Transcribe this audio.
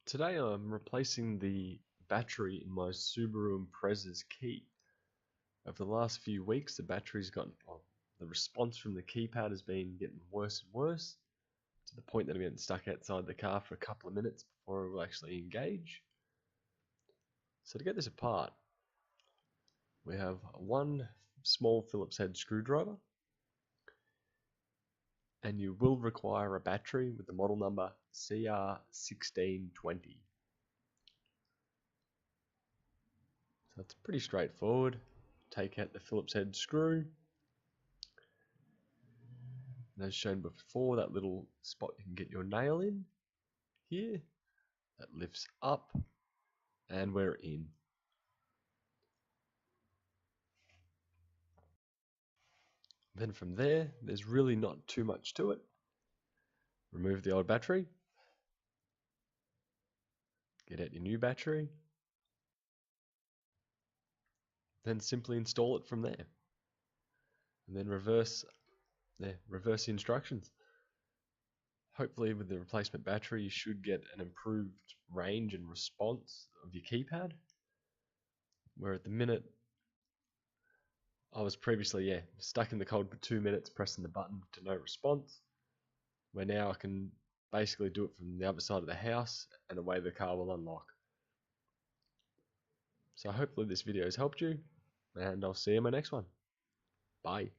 Today I'm replacing the battery in my Subaru Impreza's key. Over the last few weeks the battery's gotten, the response from the keypad has been getting worse and worse, to the point that I'm getting stuck outside the car for a couple of minutes before it will actually engage. So to get this apart, we have one small Phillips head screwdriver, and you will require a battery with the model number CR1620. So it's pretty straightforward. Take out the Phillips head screw, and as shown before, that little spot you can get your nail in here, that lifts up, and we're in. Then from there's really not too much to it. Remove the old battery, get out your new battery, then simply install it from there. And then reverse the instructions. Hopefully with the replacement battery you should get an improved range and response of your keypad, where at the minute I was previously stuck in the cold for 2 minutes pressing the button to no response, where now I can basically do it from the other side of the house and away the car will unlock. So hopefully this video has helped you, and I'll see you in my next one. Bye.